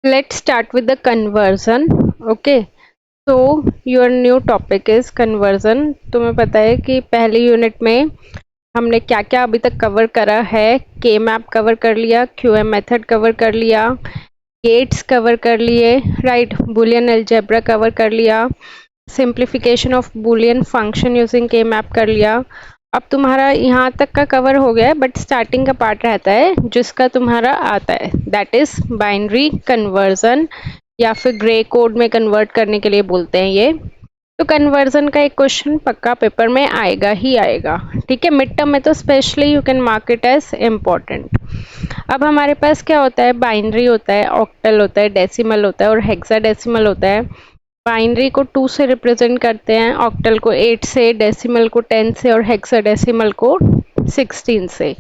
Let's start with the conversion. Okay, so your new topic is conversion. तुम्हें पता है कि पहली यूनिट में हमने क्या क्या अभी तक कवर करा है। के मैप कवर कर लिया, क्यू एम मेथड कवर कर लिया, गेट्स कवर कर लिए, राइट, बुलियन अलजेब्रा कवर कर लिया, simplification of Boolean function using के मैप कर लिया। अब तुम्हारा यहाँ तक का कवर हो गया है, बट स्टार्टिंग का पार्ट रहता है जिसका तुम्हारा आता है, दैट इज बाइनरी कन्वर्जन, या फिर ग्रे कोड में कन्वर्ट करने के लिए बोलते हैं ये। तो कन्वर्जन का एक क्वेश्चन पक्का पेपर में आएगा ही आएगा, ठीक है। मिड टर्म में तो specially you can mark it as important. अब हमारे पास क्या होता है, बाइनरी होता है, ऑक्टल होता है, डेसिमल होता है और हेक्साडेसिमल होता है। बाइनरी को 2 से रिप्रेजेंट करते हैं, ऑक्टल को 8 से, डेसिमल को 10 से और हेक्साडेसिमल को 16 से।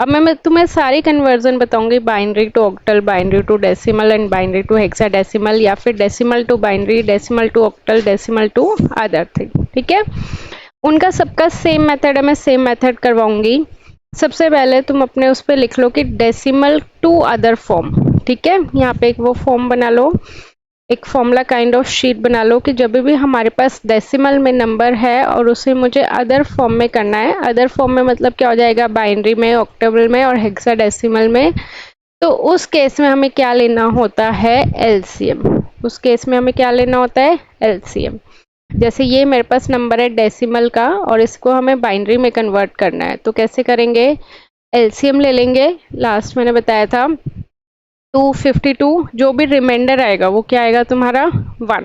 अब मैं तुम्हें सारी कन्वर्जन बताऊंगी, binary to octal, binary to decimal and binary to hexadecimal, या फिर decimal to binary, decimal to octal, decimal to other thing, ठीक है। उनका सबका सेम मेथड है, मैं सेम मेथड करवाऊंगी। सबसे पहले तुम अपने उस पर लिख लो कि डेसिमल टू अदर फॉर्म, ठीक है। यहाँ पे एक वो फॉर्म बना लो, एक फॉर्मूला काइंड ऑफ शीट बना लो कि जब भी हमारे पास डेसिमल में नंबर है और उसे मुझे अदर फॉर्म में करना है, अदर फॉर्म में मतलब क्या हो जाएगा, बाइनरी में, ऑक्टेबल में और हेक्साडेसिमल में, तो उस केस में हमें क्या लेना होता है, एलसीएम। उस केस में हमें क्या लेना होता है, एलसीएम। जैसे ये मेरे पास नंबर है डेसिमल का और इसको हमें बाइनरी में कन्वर्ट करना है, तो कैसे करेंगे, एलसीएम ले लेंगे। लास्ट मैंने बताया था 252, जो भी रिमाइंडर आएगा वो क्या आएगा तुम्हारा 1,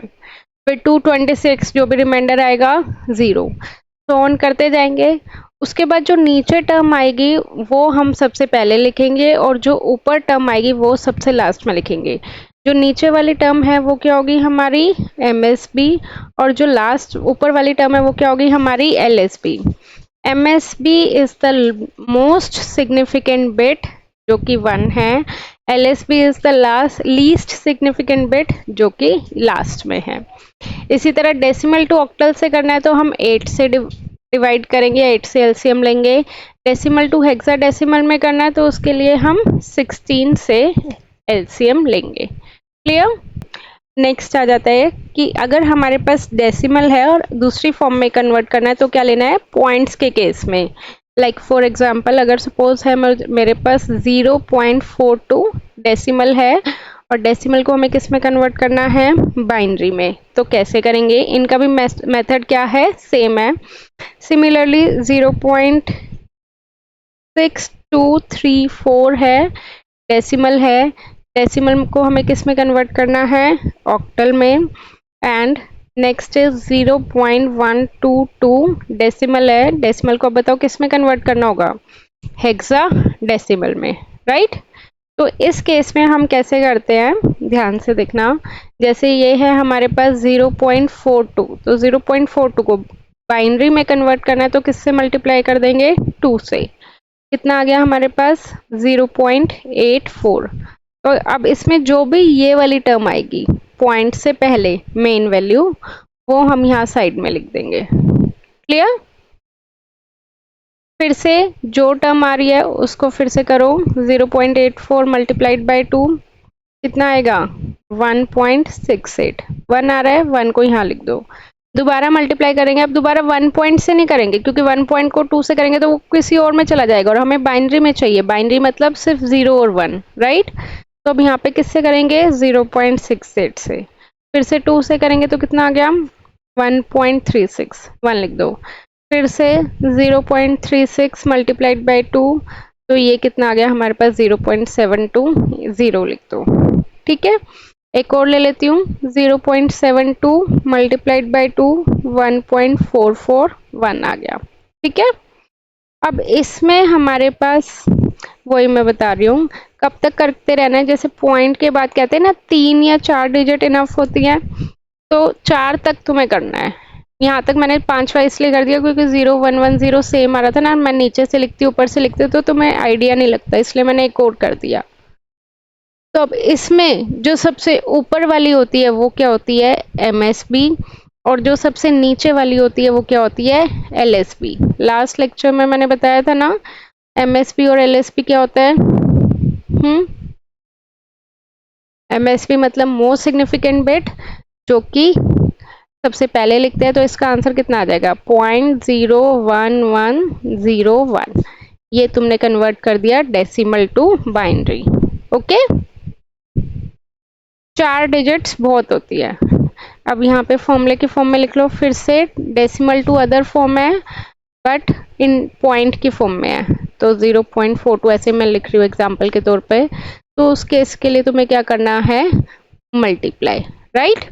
फिर 226 जो भी रिमाइंडर आएगा 0, तो ऑन करते जाएंगे। उसके बाद जो नीचे टर्म आएगी वो हम सबसे पहले लिखेंगे और जो ऊपर टर्म आएगी वो सबसे लास्ट में लिखेंगे। जो नीचे वाली टर्म है वो क्या होगी हमारी एमएसबी, और जो लास्ट ऊपर वाली टर्म है वो क्या होगी हमारी LSB. MSB is the most significant bit जो कि 1 है, LSB is the least significant bit जो कि लास्ट में है। इसी तरह डेसिमल टू ऑक्टल से करना है तो हम 8 से डिवाइड करेंगे, 8 से एलसीएम लेंगे। डेसिमल टू हेक्साडेसिमल में करना है तो उसके लिए हम 16 से एलसीएम लेंगे। क्लियर। नेक्स्ट आ जाता है कि अगर हमारे पास डेसिमल है और दूसरी फॉर्म में कन्वर्ट करना है तो क्या लेना है, पॉइंट्स के केस में। लाइक फॉर एग्जांपल अगर सपोज है मेरे पास 0.42 डेसिमल है और डेसिमल को हमें किस में कन्वर्ट करना है, बाइनरी में, तो कैसे करेंगे, इनका भी मेथड क्या है, सेम है। सिमिलरली 0.6234 है, डेसिमल है, डेसिमल को हमें किस में कन्वर्ट करना है, ऑक्टल में। एंड नेक्स्ट इज 0.122 डेसिमल है, डेसिमल को अब बताओ किस में कन्वर्ट करना होगा, हेक्सा डेसिमल में, राइट। तो इस केस में हम कैसे करते हैं, ध्यान से देखना। जैसे ये है हमारे पास 0.42, तो 0.42 को बाइनरी में कन्वर्ट करना है तो किससे मल्टीप्लाई कर देंगे, 2 से। कितना आ गया हमारे पास 0.84। तो अब इसमें जो भी ये वाली टर्म आएगी पॉइंट से पहले मेन वैल्यू, वो हम यहाँ साइड में लिख देंगे। क्लियर। फिर से जो टर्म आ रही है उसको फिर से करो, 0.84 मल्टीप्लाइड बाई 2 कितना आएगा 1.68, 1 आ रहा है, 1 को यहाँ लिख दो। दोबारा मल्टीप्लाई करेंगे, अब दोबारा 1 पॉइंट से नहीं करेंगे क्योंकि 1 पॉइंट को 2 से करेंगे तो वो किसी और में चला जाएगा और हमें बाइनरी में चाहिए, बाइनरी मतलब सिर्फ 0 और 1, राइट। तो अब यहाँ पे किससे करेंगे 0.68 से, फिर से 2 से करेंगे तो कितना आ गया 1.36, 1 लिख दो। फिर से 0.36 मल्टीप्लाइड बाई 2, तो ये कितना आ गया हमारे पास 0.72, 0 लिख दो, ठीक है। एक और ले लेती हूँ, 0.72 मल्टीप्लाइड बाई 2, 1.441 आ गया, ठीक है। अब इसमें हमारे पास वही मैं बता रही हूँ, कब तक करते रहना है, जैसे पॉइंट के बाद कहते हैं ना 3 या 4 डिजिट इनफ होती है, तो 4 तक तुम्हें करना है। यहाँ तक मैंने 5वां इसलिए कर दिया क्योंकि 0110 सेम आ रहा था ना, मैं नीचे से लिखती ऊपर से लिखती तो तुम्हें आइडिया नहीं लगता, इसलिए मैंने एक और कर दिया। तो अब इसमें जो सबसे ऊपर वाली होती है वो क्या होती है एमएसबी, और जो सबसे नीचे वाली होती है वो क्या होती है एलएसबी। लास्ट लेक्चर में मैंने बताया था ना एमएसबी और एलएसबी क्या होता है, MSB मतलब मोस्ट सिग्निफिकेंट बिट, जो कि सबसे पहले लिखते हैं, तो इसका आंसर कितना आ जाएगा 0.01101। ये तुमने कन्वर्ट कर दिया decimal to binary. Okay, 4 digits बहुत होती है। अब यहाँ पे फॉर्मूले के फॉर्म में लिख लो फिर से, डेसिमल टू अदर फॉर्म है बट इन पॉइंट की फॉर्म में है, तो 0.42 ऐसे मैं लिख रही हूँ एग्जाम्पल के तौर पे। तो उस केस के लिए तुम्हें क्या करना है, मल्टीप्लाई, राइट।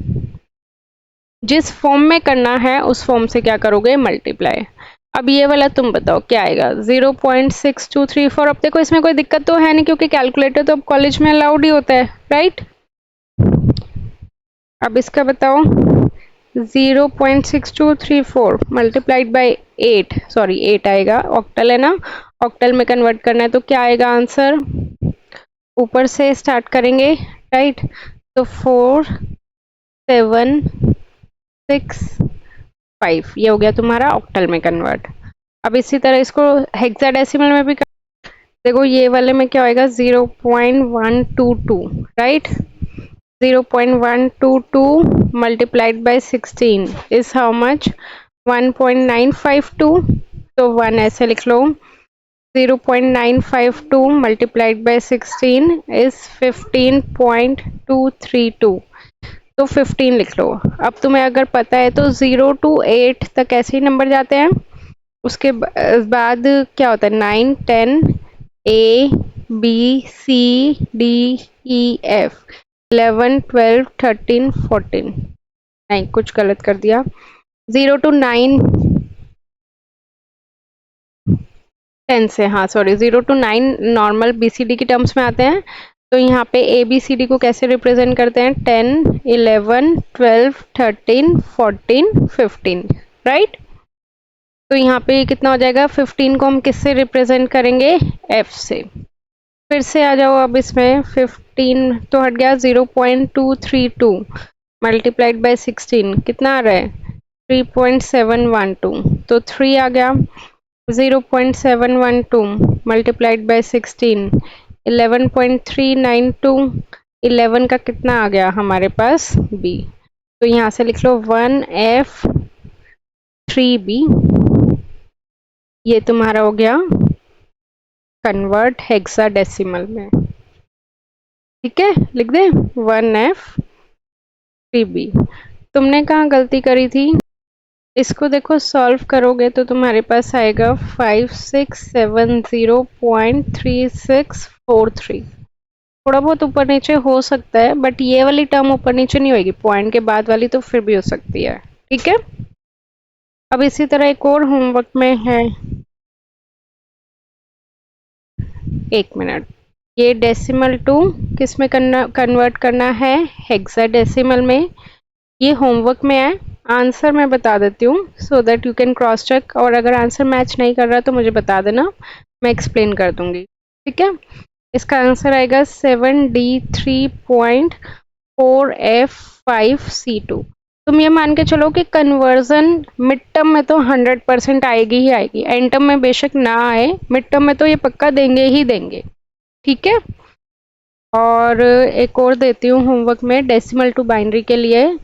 जिस फॉर्म में करना है उस फॉर्म से क्या करोगे, मल्टीप्लाई। अब ये वाला तुम बताओ क्या आएगा, 0.6234। अब देखो इसमें कोई दिक्कत तो है नहीं, क्योंकि कैलकुलेटर तो अब कॉलेज में अलाउड ही होता है, राइट। अब इसका बताओ, 0.6234 मल्टीप्लाइड बाई 8, सॉरी 8 आएगा, ऑक्टल है ना, ऑक्टल में कन्वर्ट करना है, तो क्या आएगा आंसर, ऊपर से स्टार्ट करेंगे, राइट। तो 4765 ये हो गया तुम्हारा ऑक्टल में कन्वर्ट। अब इसी तरह इसको हेक्साडेसिमल में भी देखो, ये वाले में क्या होएगा, 0.122, right. 0.122 multiplied by 16 is how much, 1.952। तो 1 ऐसे लिख लो, 0.952 multiplied by 16 is 15.232। तो 15 लिख लो। अब तुम्हें अगर पता है तो 0 to 8 तक ऐसे ही नंबर जाते हैं, उसके बाद क्या होता है 9 10 A B C D E F 11 12 13 14, नहीं कुछ गलत कर दिया, 0 to 9 10 से, हाँ सॉरी, 0 to 9 नॉर्मल BCD की टर्म्स में आते हैं। तो यहाँ पे ABCD को कैसे रिप्रेजेंट करते हैं, 10 11 12 13 14 15, राइट। तो यहाँ पे कितना हो जाएगा, 15 को हम किससे रिप्रेजेंट करेंगे, F से। फिर से आ जाओ, अब इसमें 15 तो हट गया, 0.232 मल्टीप्लाइड बाय 16 कितना आ रहा है, 3.712, तो 3 आ गया। 0.712 मल्टीप्लाइड बाय 16 11.392, 11 का कितना आ गया हमारे पास B, तो यहाँ से लिख लो 1F3B। ये तुम्हारा हो गया कन्वर्ट हेक्साडेसिमल में, ठीक है, लिख दे 1F3B। तुमने कहाँ गलती करी थी, इसको देखो सॉल्व करोगे तो तुम्हारे पास आएगा 5670.3643। थोड़ा बहुत ऊपर नीचे हो सकता है, बट ये वाली टर्म ऊपर नीचे नहीं होगी, पॉइंट के बाद वाली तो फिर भी हो सकती है, ठीक है। अब इसी तरह एक और होमवर्क में है, एक मिनट, ये डेसिमल टू किस में कन्वर्ट करना है, हेक्साडेसिमल में। ये होमवर्क में है, आंसर मैं बता देती हूँ so that you can cross check, और अगर आंसर मैच नहीं कर रहा तो मुझे बता देना, मैं एक्सप्लेन कर दूंगी, ठीक है। इसका आंसर आएगा 7D3.4F5C2। तुम ये मान के चलो कि कन्वर्जन मिड टर्म में तो 100% आएगी ही आएगी, एंड टर्म में बेशक ना आए, मिड टर्म में तो ये पक्का देंगे ही देंगे, ठीक है। और एक और देती हूँ होमवर्क में, डेसिमल टू बाइनरी के लिए,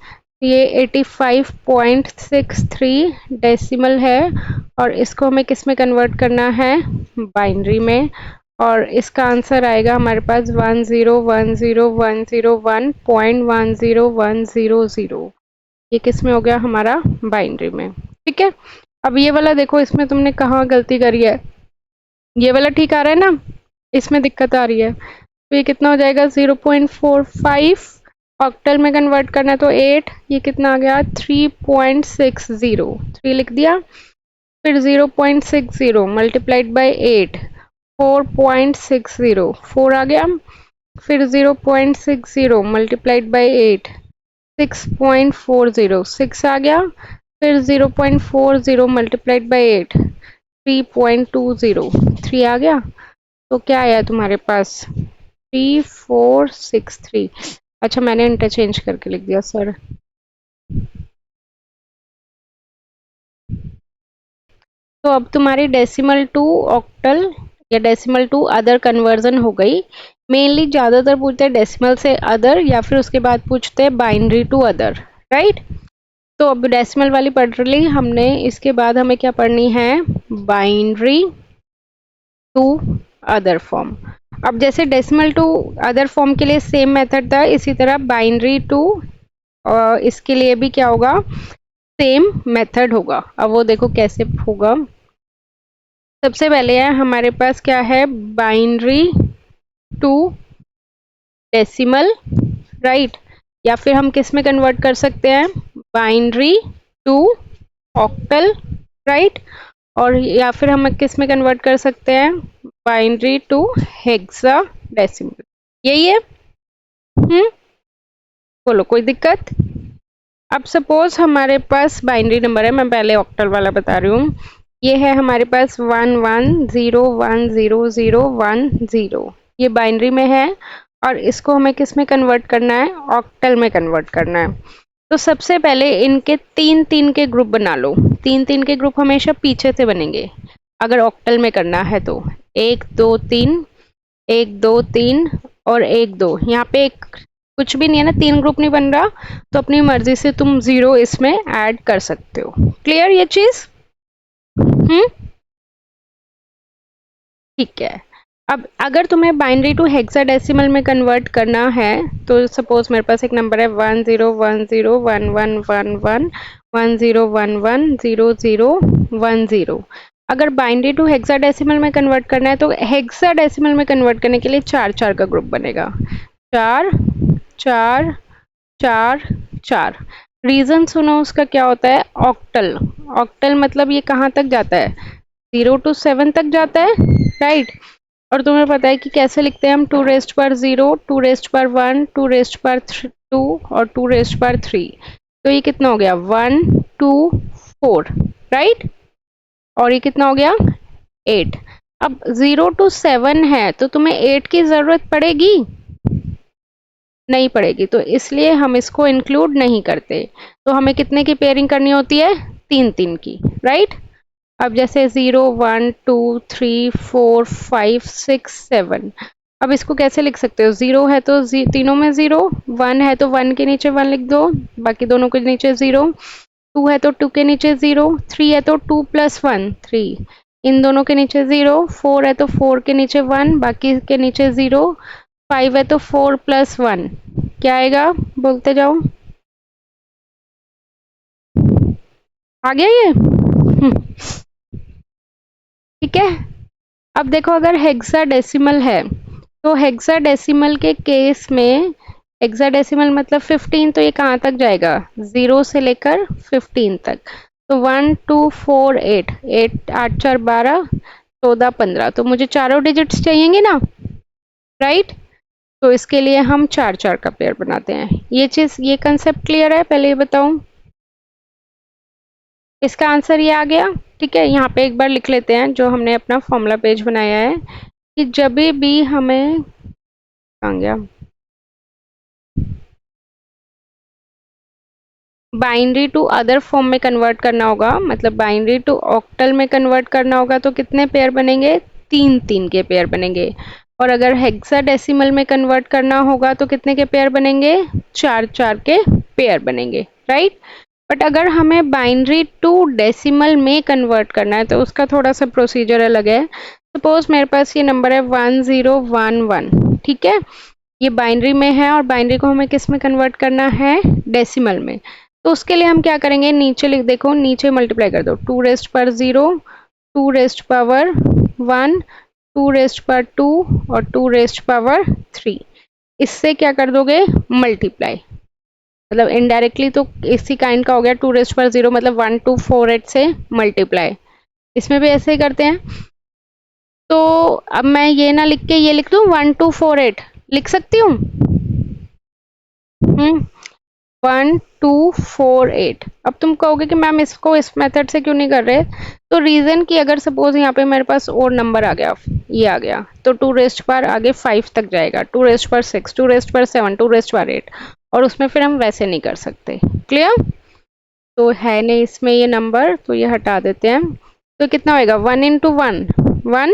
ये 85.63 डेसिमल है, और इसको हमें किस में कन्वर्ट करना है, बाइनरी में, और इसका आंसर आएगा हमारे पास 1010101.10100। ये किस में हो गया, हमारा बाइनरी में, ठीक है। अब ये वाला देखो, इसमें तुमने कहाँ गलती करी है, ये वाला ठीक आ रहा है ना, इसमें दिक्कत आ रही है, तो ये कितना हो जाएगा 0.45, ऑक्टल में कन्वर्ट करना है तो 8, ये कितना आ गया 3.60, 3 लिख दिया। फिर 0.60 मल्टीप्लाइड बाय 8, 4.60, 4 आ गया। फिर 0.60 मल्टीप्लाइड बाय 8, 6.40, 6 आ गया। फिर 0.40 मल्टीप्लाइड बाय 8, 3.20, 3 आ गया। तो क्या आया तुम्हारे पास 3463। अच्छा मैंने इंटरचेंज करके लिख दिया सर। तो अब तुम्हारी डेसिमल टू ऑक्टल या डेसिमल टू अदर कन्वर्जन हो गई। मेनली ज़्यादातर पूछते हैं डेसिमल से अदर, या फिर उसके बाद पूछते हैं बाइनरी टू अदर, राइट। तो अब डेसिमल वाली पढ़ ली हमने, इसके बाद हमें क्या पढ़नी है, बाइनरी टू अदर फॉर्म। अब जैसे डेसिमल टू अदर फॉर्म के लिए सेम मेथड था, इसी तरह बाइनरी टू इसके लिए भी क्या होगा, सेम मेथड होगा। अब वो देखो कैसे होगा। सबसे पहले है हमारे पास क्या है, बाइनरी टू डेसिमल, राइट, या फिर हम किस में कन्वर्ट कर सकते हैं, बाइनरी टू ऑक्टल, राइट, और या फिर हम किस में कन्वर्ट कर सकते हैं, बाइनरी टू हेक्साडेसिमल। यही है। बोलो कोई दिक्कत। अब सपोज हमारे पास बाइनरी नंबर है, मैं पहले ऑक्टल वाला बता रही हूँ। ये है हमारे पास 11010010, ये बाइनरी में है, और इसको हमें किस में कन्वर्ट करना है, ऑक्टल में कन्वर्ट करना है। तो सबसे पहले इनके तीन तीन के ग्रुप बना लो। तीन तीन के ग्रुप हमेशा पीछे से बनेंगे अगर ऑक्टल में करना है तो, 1 2 3, 1 2 3 और 1 2। यहाँ पे एक कुछ भी नहीं है ना, तीन ग्रुप नहीं बन रहा, तो अपनी मर्जी से तुम 0 इसमें ऐड कर सकते हो। क्लियर ये चीज। ठीक है। अब अगर तुम्हें बाइनरी टू हेक्साडेसिमल में कन्वर्ट करना है, तो सपोज मेरे पास एक नंबर है 1010111110110010। अगर बाइनरी टू हेक्साडेसिमल में कन्वर्ट करना है, तो हेक्साडेसिमल में कन्वर्ट करने के लिए चार चार का ग्रुप बनेगा, 4 4 4 4। रीजन सुनो उसका क्या होता है, ऑक्टल। ऑक्टल मतलब ये कहाँ तक जाता है, 0 to 7 तक जाता है, राइट। और तुम्हें पता है कि कैसे लिखते हैं हम, 2 रेस्ट पर 0, 2 रेस्ट पर 1, 2 रेस्ट पर 2 और 2 रेस्ट पर 3। तो ये कितना हो गया, 1 2 4, राइट। और ये कितना हो गया, 8। अब 0 to 7 है, तो तुम्हें 8 की जरूरत पड़ेगी, नहीं पड़ेगी, तो इसलिए हम इसको इंक्लूड नहीं करते। तो हमें कितने की पेयरिंग करनी होती है, तीन तीन की, राइट। अब जैसे 0 1 2 3 4 5 6 7, अब इसको कैसे लिख सकते हो, 0 है तो तीनों में 0, 1 है तो 1 के नीचे 1 लिख दो, बाकी दोनों के नीचे 0, 2 है तो 2 के नीचे 0, 3 है तो 2 + 1 3, इन दोनों के नीचे 0, 4 है तो 4 के नीचे 1, बाकी के नीचे 0, 5 है तो 4 + 1 क्या आएगा, बोलते जाओ। आ गया ये। ठीक है। अब देखो अगर हेक्साडेसिमल है, तो हेक्साडेसिमल के केस में, हेक्साडेसिमल मतलब 15, तो ये कहाँ तक जाएगा, 0 से लेकर 15 तक। तो 1 2 4 8, 8 8 4 12 14 15, तो मुझे चारों डिजिट्स चाहिएंगे ना, राइट। तो इसके लिए हम चार चार का पेयर बनाते हैं। ये चीज, ये कंसेप्ट क्लियर है, पहले ये बताऊं। इसका आंसर ये आ गया। ठीक है, यहाँ पे एक बार लिख लेते हैं जो हमने अपना फॉर्मूला पेज बनाया है, कि जब भी हमें, कहाँ गया, बाइनरी टू अदर फॉर्म में कन्वर्ट करना होगा, मतलब बाइनरी टू ऑक्टल में कन्वर्ट करना होगा, तो कितने पेयर बनेंगे, तीन तीन के पेयर बनेंगे। और अगर हेक्साडेसिमल में कन्वर्ट करना होगा तो कितने के पेयर बनेंगे, चार चार के पेयर बनेंगे, राइट। बट अगर हमें बाइनरी टू डेसिमल में कन्वर्ट करना है, तो उसका थोड़ा सा प्रोसीजर अलग है। सपोज मेरे पास ये नंबर है 1011, ठीक है, ये बाइनरी में है, और बाइनरी को हमें किस में कन्वर्ट करना है, डेसिमल में। तो उसके लिए हम क्या करेंगे, नीचे लिख, देखो नीचे मल्टीप्लाई कर दो, 2 रेस्ट पर 0, 2 रेस्ट पावर 1, 2 रेस्ट पर 2 और 2 रेस्ट पावर 3। इससे क्या कर दोगे, मल्टीप्लाई, मतलब इनडायरेक्टली तो इसी काइंड का हो गया, 2 रेस्ट पर 0 मतलब 1248 से मल्टीप्लाई। इसमें भी ऐसे ही करते हैं। तो अब मैं ये ना लिख के ये लिख दूं, 1248 लिख सकती हूँ। 1248। अब तुम कहोगे कि मैम इसको इस मेथड से क्यों नहीं कर रहे, तो रीजन कि अगर सपोज यहाँ पे मेरे पास और नंबर आ गया, ये आ गया, तो 2 रेस्ट पर आगे 5 तक जाएगा, 2 रेस्ट पर 6, 2 रेस्ट पर 7, 2 रेस्ट पर 8, और उसमें फिर हम वैसे नहीं कर सकते। क्लियर। तो है नहीं इसमें ये नंबर, तो ये हटा देते हैं। तो कितना होएगा, 1 × 1 1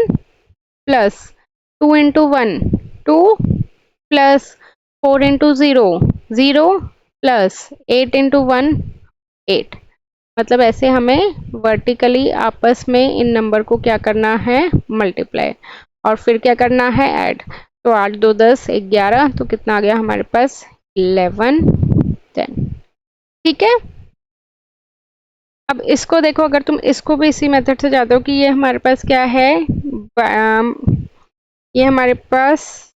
plus 2 × 1 2 plus 4 into 0 0 plus 8 into 1 8। मतलब ऐसे हमें वर्टिकली आपस में इन नंबर को क्या करना है, मल्टीप्लाई, और फिर क्या करना है, ऐड। तो 8 2 10 11, तो कितना आ गया हमारे पास 11 10। ठीक है। अब इसको देखो, अगर तुम इसको भी इसी मेथड से जाते हो कि ये हमारे पास क्या है, ये हमारे पास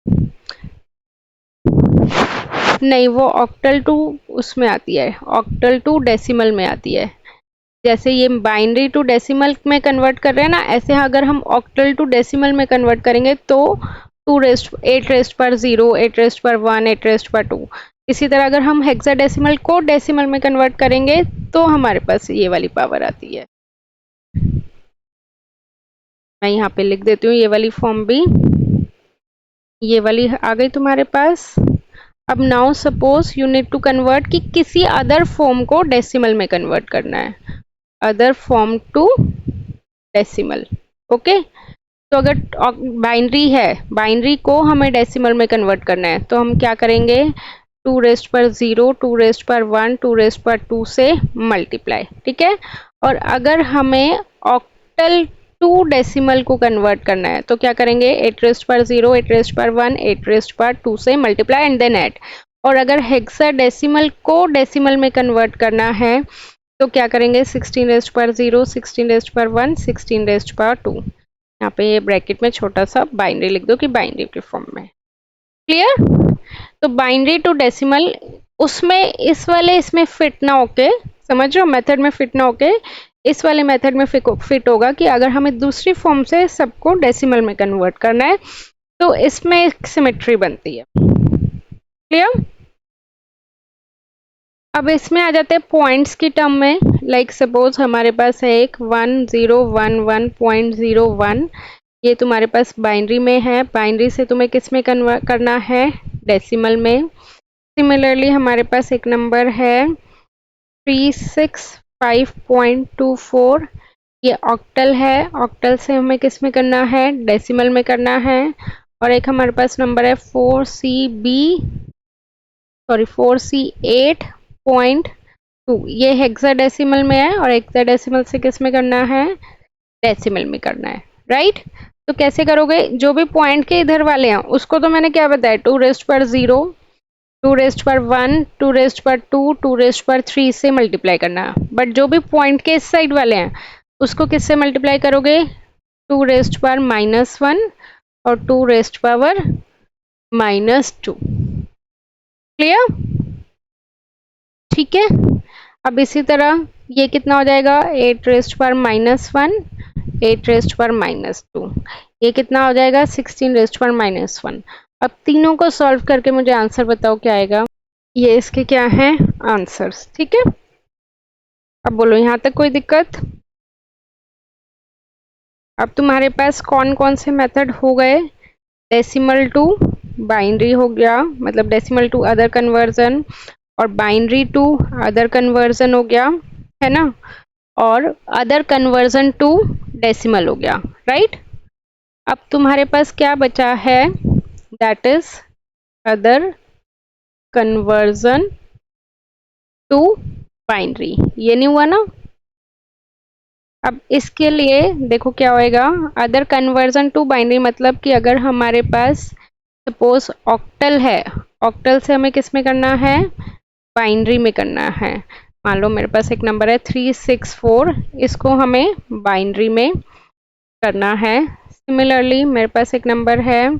नहीं, वो ऑक्टल टू उसमें आती है, ऑक्टल टू डेसिमल में आती है। जैसे ये बाइनरी टू डेसिमल में कन्वर्ट कर रहे हैं ना, ऐसे अगर हम ऑक्टल टू डेसिमल में कन्वर्ट करेंगे तो 8 रेस्ट पर 0, 8 रेस्ट पर 1, 8 रेस्ट पर 2। इसी तरह अगर हम हेक्साडेसिमल को डेसिमल में कन्वर्ट करेंगे तो हमारे पास ये वाली पावर आती है। मैं यहाँ पे लिख देती हूँ ये वाली फॉर्म भी, ये वाली आ गई तुम्हारे पास। अब now suppose you need to convert कि किसी अदर फॉर्म को डेसिमल में कन्वर्ट करना है, other form to decimal. Okay, तो अगर बाइनरी है, बाइनरी को हमें डेसिमल में कन्वर्ट करना है, तो हम क्या करेंगे, 2 रेस्ट पर 0, 2 रेस्ट पर 1, 2 रेस्ट पर 2 से मल्टीप्लाई। ठीक है। और अगर हमें ऑक्टल टू डेसिमल को कन्वर्ट करना है तो क्या करेंगे, 8 रेस्ट पर 0, 8 रेस्ट पर 1, 8 रेस्ट पर 2 से मल्टीप्लाई एंड देन ऐड। और अगर हेक्साडेसिमल को डेसिमल में कन्वर्ट करना है तो क्या करेंगे, 16 रेस्ट पर 0, 16 रेस्ट पर 1, 16 रेस्ट पर 2। यहाँ पे ये ब्रैकेट में छोटा सा बाइनरी लिख दो कि बाइनरी के फॉर्म में। क्लियर। तो बाइनरी टू डेसिमल उसमें इस वाले इसमें फिट ना होके, समझ रहे हो, मेथड में फिट ना होके इस वाले मेथड में फिट होगा कि अगर हमें दूसरी फॉर्म से सबको डेसिमल में कन्वर्ट करना है तो इसमें एक सिमेट्री बनती है। क्लियर। अब इसमें आ जाते हैं पॉइंट्स की टर्म में। लाइक सपोज हमारे पास है एक 1011.01, ये तुम्हारे पास बाइनरी में है, बाइनरी से तुम्हें किस में कन्वर्ट करना है, डेसिमल में। सिमिलरली हमारे पास एक नंबर है 365.24, ये ऑक्टल है, ऑक्टल से हमें किस में करना है, डेसिमल में करना है। और एक हमारे पास नंबर है 4C8.2, ये हेक्साडेसिमल में है और हेक्साडेसिमल से किस में करना है, डेसिमल में करना है। राइट। तो कैसे करोगे, जो भी पॉइंट के इधर वाले हैं उसको तो मैंने क्या बताया, 2 रेस्ट पर 0, 2 रेस्ट पर 1, 2 रेस्ट पर 2, 2 रेस्ट पर 3 से मल्टीप्लाई करना। बट जो भी पॉइंट के इस साइड वाले हैं उसको किससे मल्टीप्लाई करोगे, 2 रेस्ट पर -1 और 2 रेस्ट पावर -2। क्लियर। ठीक है। अब इसी तरह ये कितना हो जाएगा, 8 रेस्ट पर -1, 8 रेस्ट पर -2, ये कितना हो जाएगा, 16 रेस्ट पर -1। अब तीनों को सॉल्व करके मुझे आंसर बताओ क्या आएगा। ये इसके क्या हैं आंसर्स। ठीक है। अब बोलो यहाँ तक कोई दिक्कत। अब तुम्हारे पास कौन कौन से मेथड हो गए, डेसिमल टू बाइनरी हो गया, मतलब डेसिमल टू अदर कन्वर्जन, और बाइनरी टू अदर कन्वर्जन हो गया, है ना, और अदर कन्वर्जन टू डेसिमल हो गया। राइट। अब तुम्हारे पास क्या बचा है, that is other conversion to binary, ये नहीं हुआ ना। अब इसके लिए देखो क्या होएगा, अदर कन्वर्जन टू बाइनरी मतलब कि अगर हमारे पास सपोज ऑक्टल है, ऑक्टल से हमें किस में करना है, बाइनरी में करना है। मान लो मेरे पास एक नंबर है 364, इसको हमें बाइनरी में करना है। सिमिलरली मेरे पास एक नंबर है,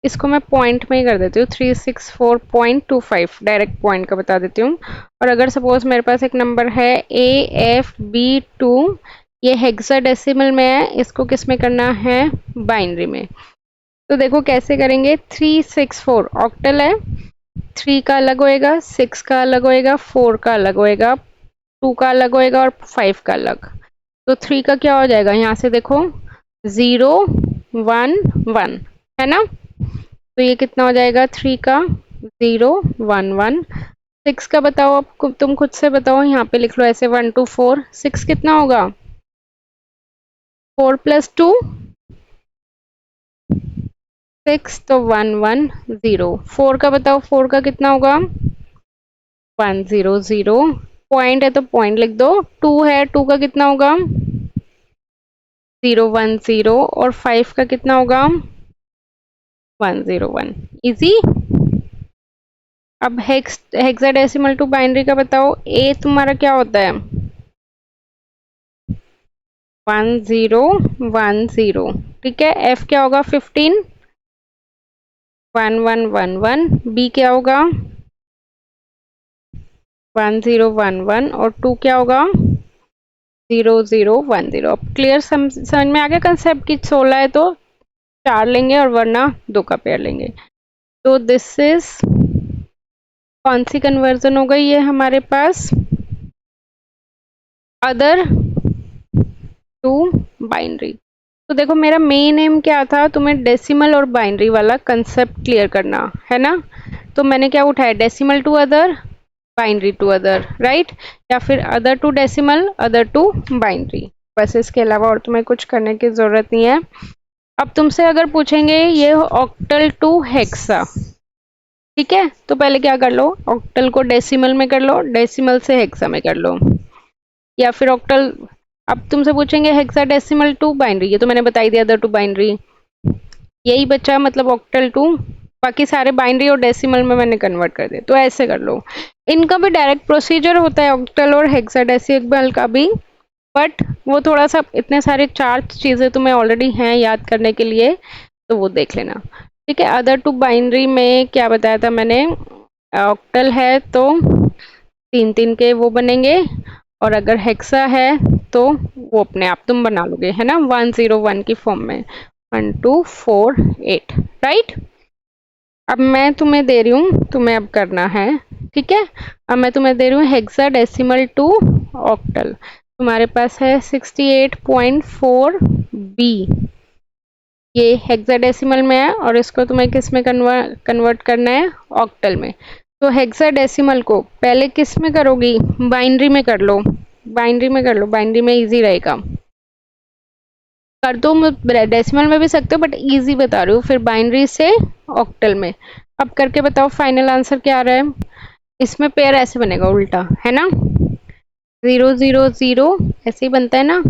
इसको मैं पॉइंट में ही कर देती हूँ, 364.25, डायरेक्ट पॉइंट का बता देती हूँ। और अगर सपोज मेरे पास एक नंबर है AFB2, ये हेक्साडेसिमल में है, इसको किस में करना है, बाइनरी में। तो देखो कैसे करेंगे, 364 ऑक्टल है, 3 का अलग होएगा, 6 का अलग होएगा, 4 का अलग होएगा, 2 का अलग होएगा और 5 का अलग। तो 3 का क्या हो जाएगा, यहाँ से देखो 0 1 1, है ना। तो ये कितना हो जाएगा, 3 का 0 1 1। 6 का बताओ, अब तुम खुद से बताओ, यहाँ पे लिख लो ऐसे 1 2 4, 6 कितना होगा, 4 + 2 6 तो 110। 4 का बताओ, 4 का कितना होगा? 100। पॉइंट है तो पॉइंट लिख दो। 2 है, 2 का कितना होगा? 010। और 5 का कितना होगा? 101। इजी। अब हेक्साडेसिमल टू बाइनरी का बताओ। ए तुम्हारा क्या होता है? 1010। ठीक है। एफ क्या होगा? 15। 1111। बी क्या होगा? 1011। और 2 क्या होगा? 0010। अब क्लियर, समझ में आ गया कंसेप्ट कि 16 है तो 4 लेंगे और वरना 2 का पेयर लेंगे। तो दिस इज कौन सी कन्वर्जन हो गई है हमारे पास? Other to binary. तो देखो मेरा मेन एम क्या था, तुम्हें डेसिमल और बाइनरी वाला कंसेप्ट क्लियर करना है ना। तो मैंने क्या उठाया? Decimal to other, binary to other, right? या फिर other to decimal, other to binary. बस इसके अलावा और तुम्हें कुछ करने की जरूरत नहीं है। अब तुमसे अगर पूछेंगे ये ऑक्टल टू हेक्सा, ठीक है, तो पहले क्या कर लो? ऑक्टल को डेसिमल में कर लो, डेसिमल से हेक्सा में कर लो। या फिर ऑक्टल, अब तुमसे पूछेंगे हेक्साडेसिमल टू बाइनरी, ये तो मैंने बता ही दिया, अदर टू बाइनरी। यही बचा मतलब ऑक्टल टू, बाकी सारे बाइनरी और डेसिमल में मैंने कन्वर्ट कर दिए। तो ऐसे कर लो। इनका भी डायरेक्ट प्रोसीजर होता है, ऑक्टल और हेक्साडेसिमल का भी, बट वो थोड़ा सा, इतने सारे 4 चीजें तुम्हें ऑलरेडी हैं याद करने के लिए, तो वो देख लेना। ठीक है। अदर टू बाइनरी में क्या बताया था मैंने? ऑक्टल है तो 3 3 के वो बनेंगे, और अगर हेक्सा है तो वो अपने आप तुम बना लोगे, है ना, 101 की फॉर्म में, 1 2 4 8, राइट? अब मैं तुम्हें दे रही हूँ, तुम्हें अब करना है, ठीक है। अब मैं तुम्हें दे रही हूँ हेक्साडेसिमल टू ऑक्टल। तुम्हारे पास है 68.4 बी, ये हेक्साडेसिमल में है और इसको तुम्हें किस में कन्वर्ट करना है? ऑक्टल में। तो हेक्साडेसिमल को पहले किस में करोगी? बाइनरी में कर लो, बाइनरी में कर लो, बाइनरी में इजी रहेगा। कर दो, डेसिमल में भी सकते हो बट इजी बता रही हूँ, फिर बाइनरी से ऑक्टल में। अब करके बताओ फाइनल आंसर क्या आ रहा है? इसमें पेयर ऐसे बनेगा उल्टा, है ना, 000, ऐसे ही बनता है ना,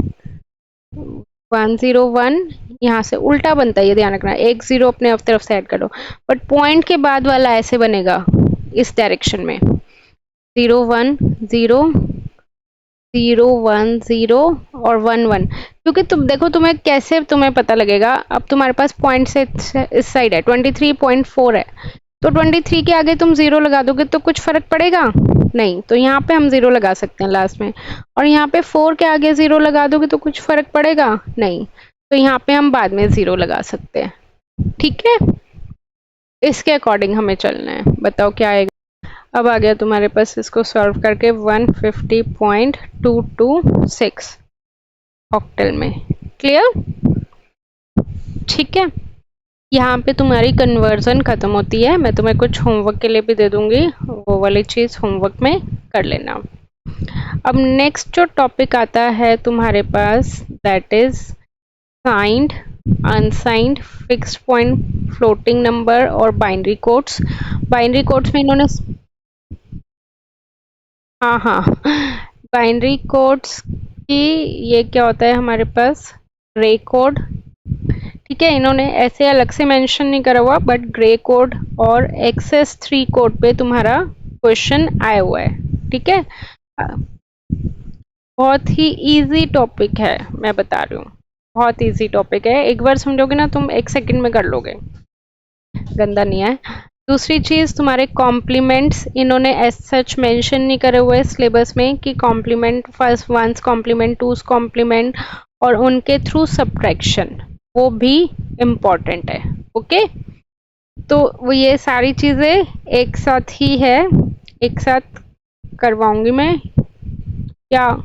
101 यहाँ से उल्टा बनता है, ये ध्यान रखना। एक 0 अपने आप तरफ से ऐड कर लो, बट पॉइंट के बाद वाला ऐसे बनेगा इस डायरेक्शन में, 010 010 और 11। क्योंकि तुम देखो, तुम्हें कैसे तुम्हें पता लगेगा? अब तुम्हारे पास पॉइंट से इस साइड है 23.4 है, तो 23 के आगे तुम 0 लगा दोगे तो कुछ फर्क पड़ेगा नहीं, तो यहाँ पे हम 0 लगा सकते हैं लास्ट में। और यहाँ पे 4 के आगे 0 लगा दोगे तो कुछ फर्क पड़ेगा नहीं, तो यहाँ पे हम बाद में 0 लगा सकते हैं। ठीक है, इसके अकॉर्डिंग हमें चलना है। बताओ क्या आएगा? अब आ गया तुम्हारे पास, इसको सॉल्व करके 150.226 ऑक्टल में। क्लियर? ठीक है, यहाँ पे तुम्हारी कन्वर्जन खत्म होती है। मैं तुम्हें कुछ होमवर्क के लिए भी दे दूंगी, वो वाली चीज होमवर्क में कर लेना। अब नेक्स्ट जो टॉपिक आता है तुम्हारे पास, that is signed, unsigned, fixed point, floating number और बाइनरी कोड्स। बाइनरी कोड्स में इन्होंने, हाँ हाँ, बाइनरी कोड्स की ये क्या होता है हमारे पास? Grey code. ठीक है, इन्होंने ऐसे अलग से मेंशन नहीं करा हुआ, बट ग्रे कोड और एक्सेस 3 कोड पे तुम्हारा क्वेश्चन आया हुआ है। ठीक है, बहुत ही इजी टॉपिक है, मैं बता रही हूँ, बहुत इजी टॉपिक है। एक बार समझोगे ना तुम, 1 सेकंड में कर लोगे, गंदा नहीं है। दूसरी चीज, तुम्हारे कॉम्प्लीमेंट्स इन्होंने एज सच मेंशन नहीं करे हुए सिलेबस में कि complement, first one's complement, two's complement और उनके थ्रू सब्ट्रैक्शन, वो भी इम्पॉर्टेंट है। ओके, तो वो ये सारी चीजें एक साथ ही है, एक साथ करवाऊंगी मैं क्या?